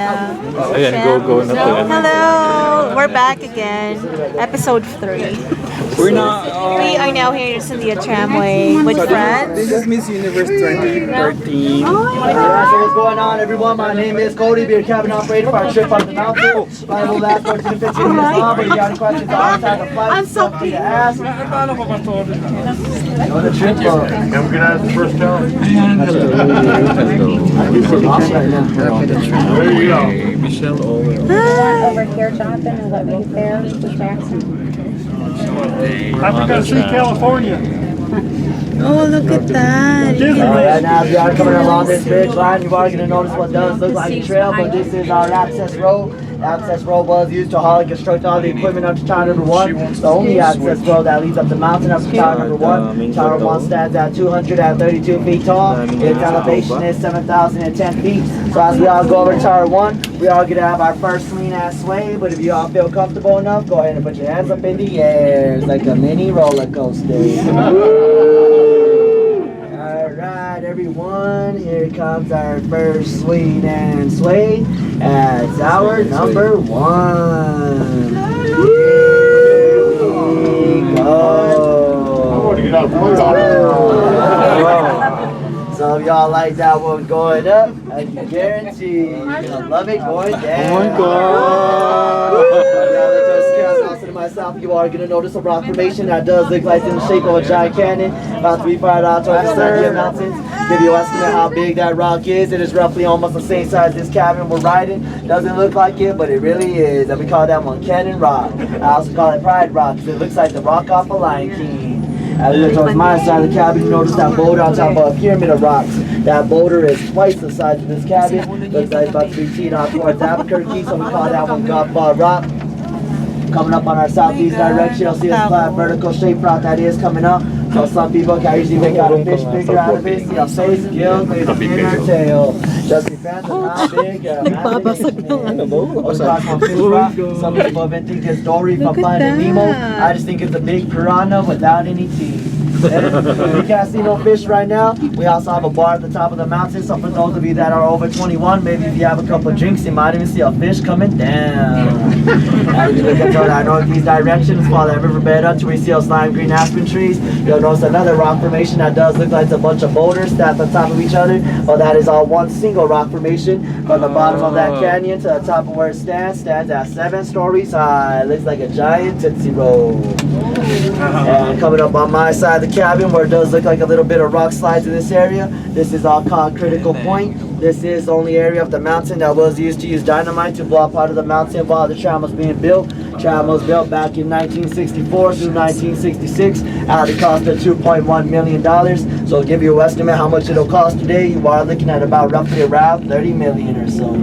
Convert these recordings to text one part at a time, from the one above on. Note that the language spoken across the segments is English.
Ayan, go na to. Hello! We're back again. Episode 3. We're not... We are now here in Sandia Tramway with friends. This is Miss Universe 2013. Alright, so what's going on, everyone? My name is Cody, beer cabin operator for our trip up the mountain. Flight will last 14 to 15 minutes long, but if you got any questions on the time of flight, I'm so free to ask. On the trip, And we're gonna ask the first town. There you go. Michelle Owen. Over here, Jonathan, and let me there, Mr. Jackson. Africa City, California. Oh, look at that. Alright, now if you are coming along this bridge line, you are going to notice what does look like a trail, but this is our access road. The access road was used to haul and construct all the equipment up to tower number 1. The only access road that leads up the mountain up to tower number 1. Tower 1 stands at 232 feet tall. Its elevation is 7,010 feet. So as we all go over tower 1, we are going to have our first lean ass sway, but if you all feel comfortable enough, go ahead and put your hands up in the air. It's like a mini roller coaster. Alright, everyone, here comes our first swing and sway at tower number 1. Here we go. I want to get out of the So if y'all like that one going up, I can guarantee you're gonna love it going down. Oh my God. To myself, you are going to notice a rock formation that does look like in the shape of a giant cannon, about 3 feet out towards the Sandia Mountains. Give you an estimate how big that rock is. It is roughly almost the same size as this cabin we're riding. Doesn't look like it, but it really is. And we call that one Cannon Rock. I also call it Pride Rock because it looks like the rock off a Lion King. As we look towards my side of the cabin, you notice that boulder on top of a pyramid of rocks. That boulder is twice the size of this cabin. Looks like it's about to be teed off towards Albuquerque, so we call that one Golf Ball Rock. Coming up on our southeast direction, you'll see a flat vertical shaped rock that is coming up. So some people can usually make out a fish figure out of it. See a face, gills, maybe a fin or tail. Just depends on how big Some people even think it's Dory from Finding Nemo. I just think it's a big piranha without any teeth. We can't see no fish right now. We also have a bar at the top of the mountain, so for those of you that are over 21, maybe if you have a couple of drinks, you might even see a fish coming down. As we look at our northeast direction, follow that riverbed up to we see those lime green aspen trees. You'll notice another rock formation that does look like it's a bunch of boulders stacked on top of each other. Well, that is all one single rock formation. From the bottom of that canyon to the top of where it stands at 7 stories high. It looks like a giant Tootsie Roll. And coming up on my side of the cabin where it does look like a little bit of rock slides in this area, this is all called Critical Point. This is the only area of the mountain that was used to use dynamite to blow up part of the mountain while the tram was being built. Tram was built back in 1964 through 1966 at a cost of $2.1 million. So I'll give you an estimate how much it'll cost today. You are looking at about roughly around 30 million or so.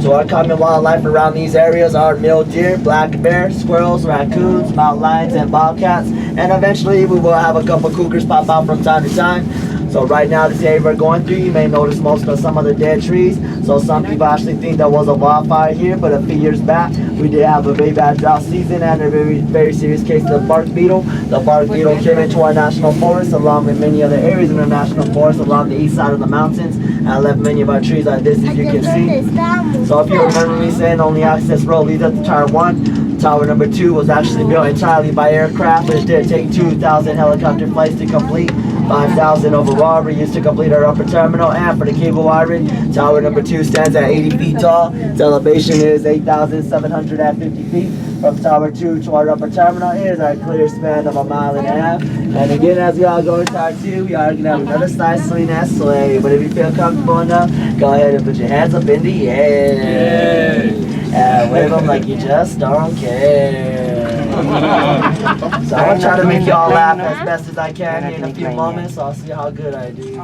So our common wildlife around these areas are mule deer, black bear, squirrels, raccoons, mountain lions, and bobcats. And eventually we will have a couple cougars pop out from time to time. So right now, this area we're going through, you may notice most of some of the dead trees. So some people actually think there was a wildfire here, but a few years back, we did have a very bad drought season and a very serious case of the bark beetle. The bark beetle came into our national forest along with many other areas in our national forest along the east side of the mountains and left many of our trees like this, as you can see. So if you remember me saying only access road leads up to Tower 1, Tower number 2 was actually built entirely by aircraft, which did take 2,000 helicopter flights to complete. 5,000 overall were used to complete our upper terminal, and for the cable wiring, tower number 2 stands at 80 feet tall. Its elevation is 8,750 feet. From tower 2 to our upper terminal is our clear span of 1.5 miles. And again, as we all go into tower 2, we are going to have another side swing and sway. But if you feel comfortable enough, go ahead and put your hands up in the air. And wave them like you just don't care. So I'm gonna try to make y'all laugh as best as I can in a few moments. So I'll see how good I do.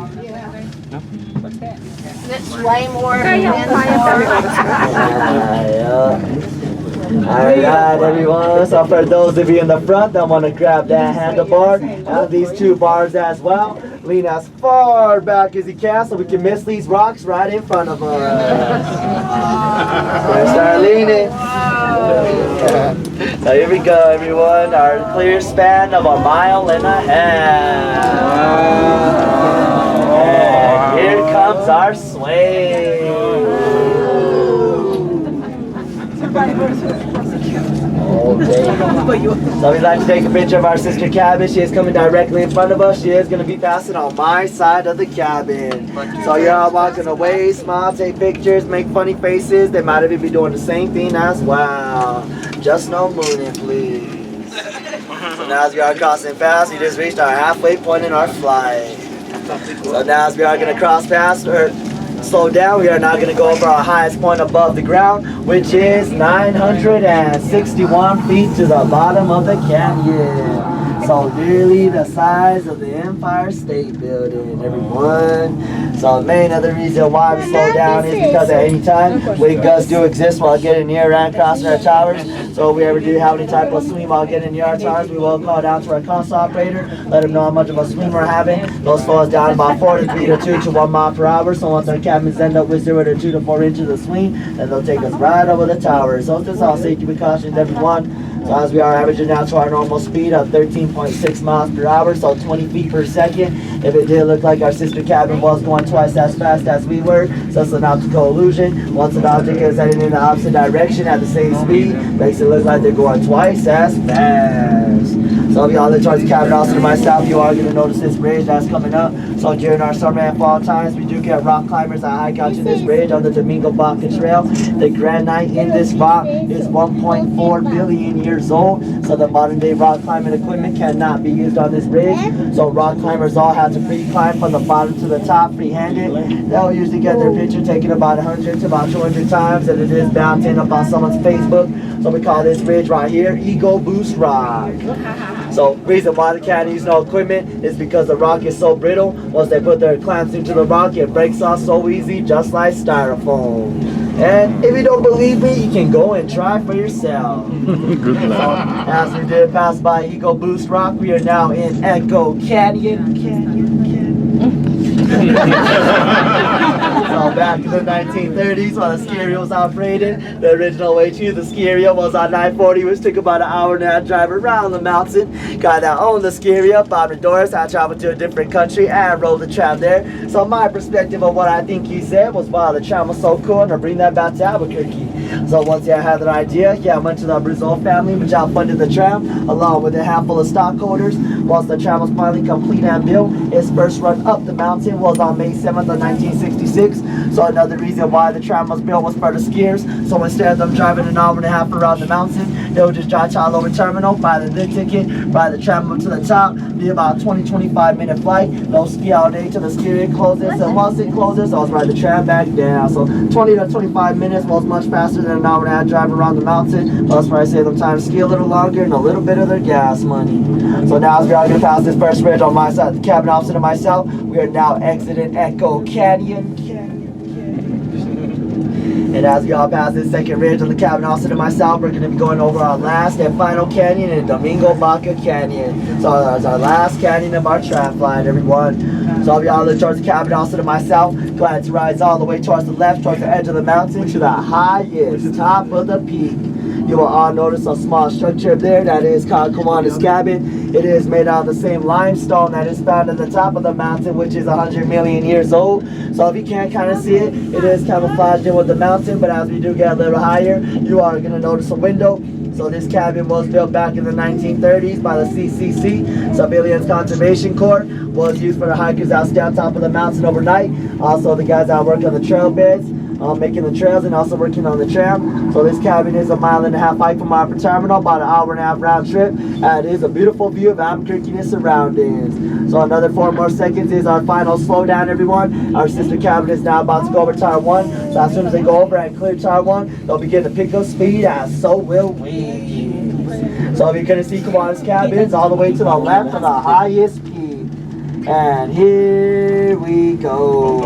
It's way more Alright everyone, so for those of you in the front that want to grab that handlebar and these 2 bars as well, lean as far back as you can so we can miss these rocks right in front of us. So start leaning. So here we go everyone, our clear span of 1.5 miles. And here comes our sway. So we'd like to take a picture of our sister cabin. She is coming directly in front of us. She is going to be passing on my side of the cabin. So you're all walking away, smile, take pictures, make funny faces. They might even be doing the same thing as well. Just no mooning, please. So now as we are crossing past, we just reached our halfway point in our flight. So now as we are going to cross past or slow down, we are now going to go over our highest point above the ground, which is 961 feet to the bottom of the canyon. So nearly the size of the Empire State Building, everyone. So the main other reason why we slow down is because at any time, wind gusts do exist while getting near and crossing our towers. So if we ever do have any type of swing while getting near our towers, we will call down to our console operator, let them know how much of a swing we're having. They'll slow us down about 4 to 3 to 2 to 1 mile per hour. So once our cabins end up with 0 to 2 to 4 inches of swing, then they'll take us right over the tower. So this is all safety precautions, everyone. So as we are averaging out to our normal speed of 13.6 miles per hour, so 20 feet per second. If it did look like our sister cabin was going twice as fast as we were, so it's an optical illusion. Once an object is heading in the opposite direction at the same speed, makes it look like they're going twice as fast. So if y'all that towards the cabin also to my south, you are going to notice this bridge that's coming up. So during our summer and fall times, we do get rock climbers that hike out to this bridge on the Domingo Baca Trail. The granite in this rock is 1.4 billion years old. So the modern day rock climbing equipment cannot be used on this bridge. So rock climbers all have to pre-climb from the bottom to the top free-handed. They'll usually get their picture taken about 100 to about 200 times, and it is bound to end up on someone's Facebook. So we call this bridge right here Ego Boost Rock. So reason why they can't use no equipment is because the rock is so brittle. Once they put their clamps into the rock, it breaks off so easy, just like styrofoam. And if you don't believe me, you can go and try for yourself. Good So, luck. as we did pass by Ego Boost Rock, we are now in Echo Canyon. So back in the 1930s, while the stereo was operated, the original way to the stereo was on 940, which took about an hour and a half drive around the mountain. Guy that owned the stereo, Bob Doris, I traveled to a different country and rode the tram there. So my perspective of what I think he said was, wow, the tram was so cool, and I bring that back to Albuquerque. So once I had that idea, I went to the Brazil family, which outfunded the tram, along with a handful of stockholders. Once the tram was finally complete and built, its first run up the mountain was on May 7th of 1966. So another reason why the tram was built was for the skiers. So instead of them driving an hour and a half around the mountain, they would just drive to our terminal, buy the lift ticket, ride the tram up to the top, be about 20-25 minute flight. They'll ski all day till the ski closes, and once it closes, I'll ride the tram back down. So 20 to 25 minutes was much faster than an hour and a half drive around the mountain. Plus, probably save them time to ski a little longer and a little bit of their gas money. So now as we are going to pass this first bridge on my side, the cabin opposite of myself, we are now exiting Echo Canyon. And as we all pass this second ridge on the cabin opposite of myself, we're going to be going over our last and final canyon in Domingo Baca Canyon. So that's our last canyon of our tram flight, everyone. So if y'all look towards the cabin opposite of myself, go ahead to rise all the way towards the left, towards the edge of the mountain, to the highest top of the peak. You will all notice a small structure there that is called Kiwanis Cabin. It is made out of the same limestone that is found at the top of the mountain, which is 100 million years old. So if you can't kind of see it, it is camouflaged in with the mountain, but as we do get a little higher, you are going to notice a window. So this cabin was built back in the 1930s by the CCC, Civilians Conservation Corps. Was used for the hikers out stay on top of the mountain overnight. Also the guys that work on the trail beds, making the trails and also working on the tram. So this cabin is 1.5 mile hike from our terminal, about an hour and a half round trip. And it is a beautiful view of Albuquerque and its surroundings. So another 4 more seconds is our final slowdown, everyone. Our sister cabin is now about to go over Tower 1. So as soon as they go over and clear Tower 1, they'll begin to pick up speed, and so will we. So if you couldn't see Kiwanis cabins, all the way to the left of the highest peak. And here we go.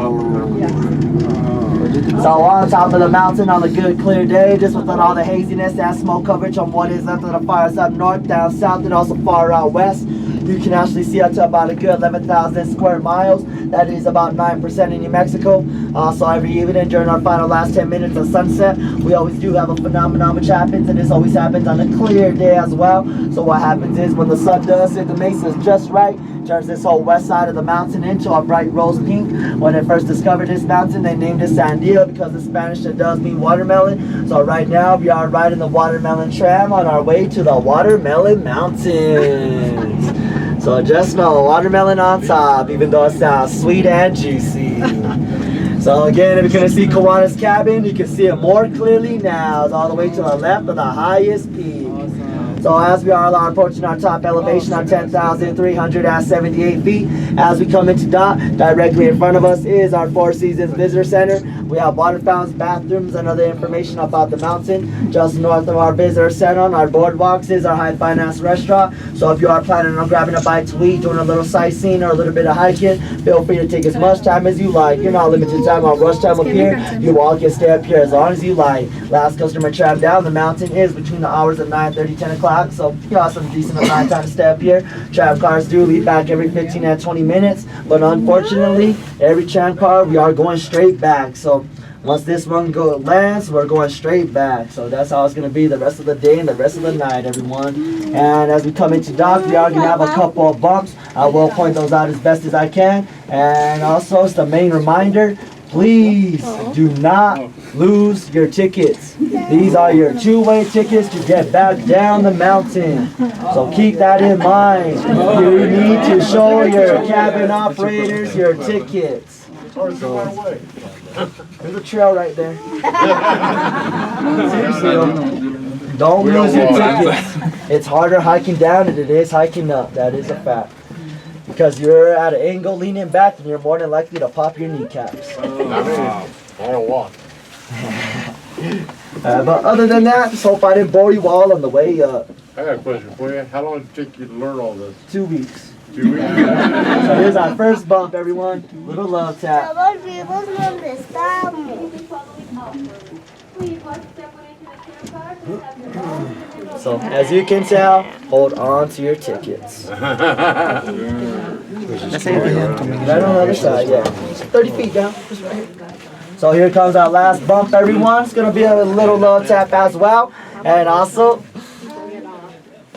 So on top of the mountain on a good clear day, just without all the haziness and smoke coverage on what is left of the fires up north, down south, and also far out west, you can actually see up to about a good 11,000 square miles. That is about 9% in New Mexico. So every evening during our final last 10 minutes of sunset, we always do have a phenomenon which happens, and this always happens on a clear day as well. So what happens is when the sun does hit the mesas just right, turns this whole west side of the mountain into a bright rose pink. When they first discovered this mountain, they named it Sandia because in Spanish it does mean watermelon. So right now we are riding the watermelon tram on our way to the Watermelon Mountains. So just know, watermelon on top, even though it sounds sweet and juicy. So again, if you're gonna see Kawana's cabin, you can see it more clearly now. It's all the way to the left of the highest peak. So as we are approaching our top elevation on 10,378 feet, as we come into dock, directly in front of us is our Four Seasons Visitor Center. We have water fountains, bathrooms, and other information about the mountain. Just north of our visitor center on our boardwalks is our high finance restaurant. So if you are planning on grabbing a bite to eat, doing a little sightseeing or a little bit of hiking, feel free to take as much time as you like. You're not limited time on rush time up here. You all can stay up here as long as you like. Last customer tram down the mountain is between the hours of 9:30, 10 o'clock. So you got some decent amount of time to stay up here. Tram cars do leave back every 15 and 20 minutes, but unfortunately, every tram car we are going straight back. So once this one lands, we're going straight back. So that's how it's gonna be the rest of the day and the rest of the night, everyone. And as we come into dock, we are gonna have a couple of bumps. I will point those out as best as I can. And also, it's the main reminder. Please do not lose your tickets. These are your two-way tickets to get back down the mountain. So keep that in mind. You need to show your cabin operators your tickets. There's a trail right there. Seriously, don't lose your tickets. It's harder hiking down than it is hiking up. That is a fact. Because you're at an angle leaning back and you're more than likely to pop your kneecaps. I don't walk. But other than that, just hope I didn't bore you all on the way up. I got a question for you. How long did it take you to learn all this? 2 weeks. 2 weeks? So here's our first bump, everyone. Little love tap. So as you can tell, hold on to your tickets. Right on the other side, yeah. 30 feet down. Just right here. So here comes our last bump, everyone. It's gonna be a little love tap as well. And also,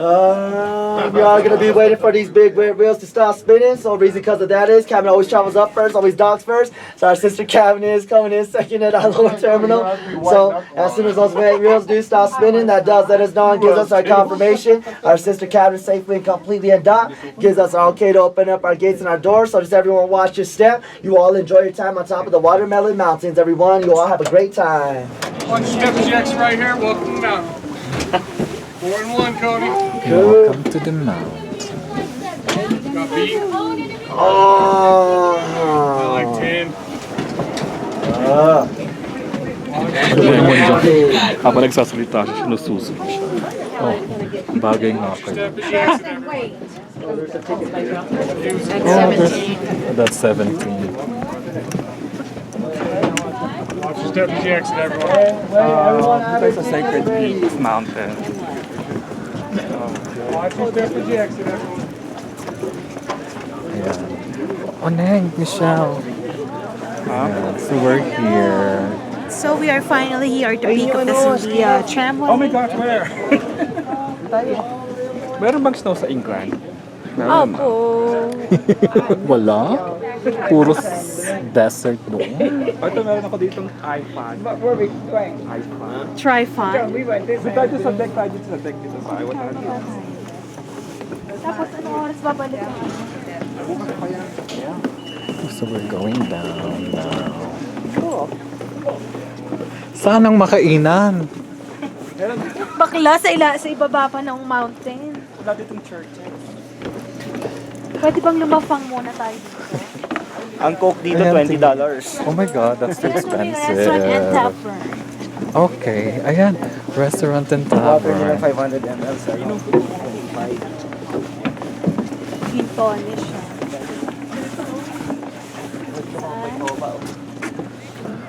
we are gonna be waiting for these big red wheels to stop spinning. So the reason because of that is cabin always travels up first, always docks first. So our sister cabin is coming in second at our lower terminal. So as soon as those red wheels do stop spinning, that does let us know and gives us our confirmation. Our sister cabin is safely and completely in dock. Gives us our okay to open up our gates and our doors. So just everyone watch your step. You all enjoy your time on top of the Watermelon Mountains, everyone. You all have a great time. One step Jackson right here. Welcome to the mountain. 4 and 1, Cody. Welcome to the mountain. Got beat. Oh. Like 10. Habang nagsasalita siya, sinususo siya. Oh, bagay nga kayo. Step Jackson. That's 17. Watch your step Jackson, everyone. There's a Sacred Peaks mountain. Watch your step Jackson, everyone. Ayan. Oh, Neng, Michelle. Ayan, so we're here. So we are finally here at the peak of the Sandia Tramway. Oh my gosh, where? Meron bang snow sa England? Meron Opo. Wala? Puro desert doon. Ito meron ako ditong iPad. Where we going? iPad. Trifon. We went this way. Tayo sa deck dito sa iwan na natin. Tapos ano oras babalik? So we're going down now. Saan ang makainan? Bakla sa ibaba pa ng mountain. Wala ditong church. Pwede bang lumafang muna tayo dito? Ang Coke dito, $20. Oh my God, that's too Restaurant and expensive. tavern. Okay, ayan. Restaurant and tavern. 500 ml, sir. Gin tonic siya.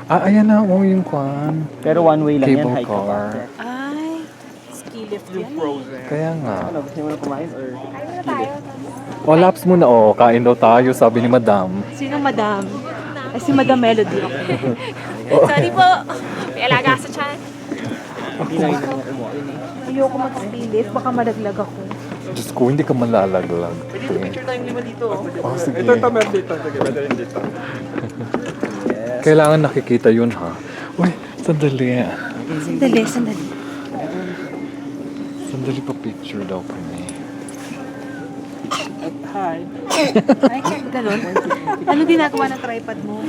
Ayan na, yung kwan. Pero one way lang yan, Cable hike ka car. pa. Ay, ski lift yan. Kaya nga. Ano, gusto mo na kumain or? O, laps muna. O, kain daw tayo, sabi ni Madam. Sino madam? Ay, si Madam Melody. Sorry po. May alaga sa tiyan. Ayoko mag-ski lift, baka malaglag ako. Diyos ko, hindi ka malalaglag. Pwede picture tayong 5 dito. Oh, sige. Ito, meron dito. Sige, pwede rin dito. Kailangan nakikita yun, ha? Uy, sandali. Sandali. Sandali pa picture daw kami. Hi. Ay, ganun. Anong ginagawa ng tripod mo?